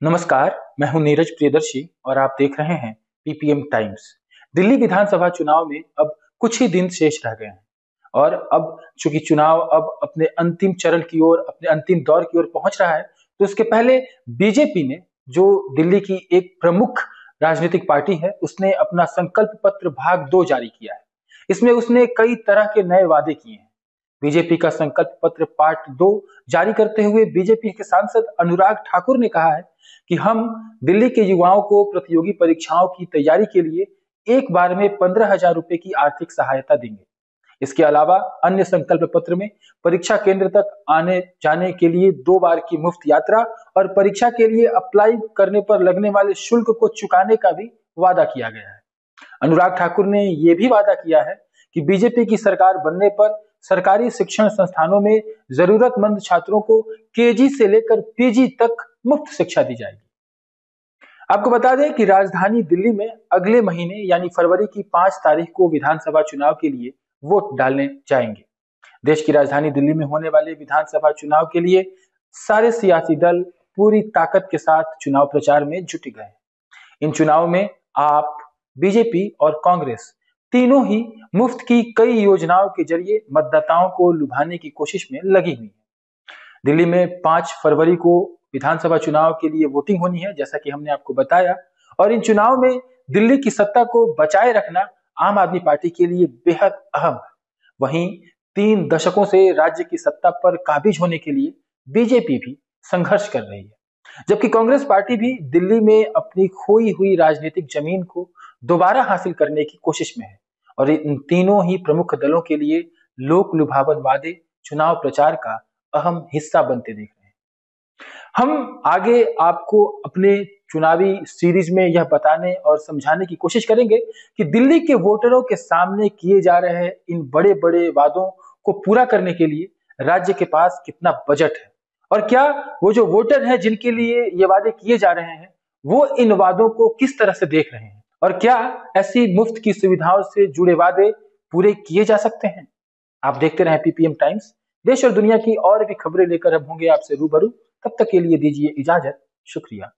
नमस्कार, मैं हूं नीरज प्रियदर्शी और आप देख रहे हैं पीपीएम टाइम्स। दिल्ली विधानसभा चुनाव में अब कुछ ही दिन शेष रह गए हैं और अब चूंकि चुनाव अब अपने अंतिम चरण की ओर, अपने अंतिम दौर की ओर पहुंच रहा है, तो उसके पहले बीजेपी ने, जो दिल्ली की एक प्रमुख राजनीतिक पार्टी है, उसने अपना संकल्प पत्र भाग 2 जारी किया है। इसमें उसने कई तरह के नए वादे किए हैं। बीजेपी का संकल्प पत्र पार्ट 2 जारी करते हुए बीजेपी के सांसद अनुराग ठाकुर ने कहा है कि हम दिल्ली के युवाओं को प्रतियोगी परीक्षाओं की तैयारी के लिए एक बार में 15,000 रुपए की आर्थिक सहायता देंगे। इसके अलावा अन्य संकल्प पत्र में परीक्षा केंद्र तक आने जाने के लिए 2 बार की मुफ्त यात्रा और परीक्षा के लिए अप्लाई करने पर लगने वाले शुल्क को चुकाने का भी वादा किया गया है। अनुराग ठाकुर ने यह भी वादा किया है कि बीजेपी की सरकार बनने पर सरकारी शिक्षण संस्थानों में जरूरतमंद छात्रों को केजी से लेकर पीजी तक मुफ्त शिक्षा दी जाएगी। आपको बता दें कि राजधानी दिल्ली में अगले महीने यानी फरवरी की 5 तारीख को विधानसभा चुनाव के लिए वोट डालने जाएंगे। देश की राजधानी दिल्ली में होने वाले विधानसभा चुनाव के लिए सारे सियासी दल पूरी ताकत के साथ चुनाव प्रचार में जुट गए हैं। इन चुनाव में आप, बीजेपी और कांग्रेस तीनों ही मुफ्त की कई योजनाओं के जरिए मतदाताओं को लुभाने की कोशिश में लगी हुई है। दिल्ली में 5 फरवरी को विधानसभा चुनाव के लिए वोटिंग होनी है, जैसा कि हमने आपको बताया, और इन चुनाव में दिल्ली की सत्ता को बचाए रखना आम आदमी पार्टी के लिए बेहद अहम है। वहीं 3 दशकों से राज्य की सत्ता पर काबिज होने के लिए बीजेपी भी संघर्ष कर रही है, जबकि कांग्रेस पार्टी भी दिल्ली में अपनी खोई हुई राजनीतिक जमीन को दोबारा हासिल करने की कोशिश में है। और इन तीनों ही प्रमुख दलों के लिए लोक लुभावन वादे चुनाव प्रचार का अहम हिस्सा बनते दिख रहे हैं। हम आगे आपको अपने चुनावी सीरीज में यह बताने और समझाने की कोशिश करेंगे कि दिल्ली के वोटरों के सामने किए जा रहे इन बड़े बड़े वादों को पूरा करने के लिए राज्य के पास कितना बजट है, और क्या वो जो वोटर हैं जिनके लिए ये वादे किए जा रहे हैं, वो इन वादों को किस तरह से देख रहे हैं, और क्या ऐसी मुफ्त की सुविधाओं से जुड़े वादे पूरे किए जा सकते हैं। आप देखते रहें पीपीएम टाइम्स। देश और दुनिया की और भी खबरें लेकर हम होंगे आपसे रूबरू। तब तक के लिए दीजिए इजाजत। शुक्रिया।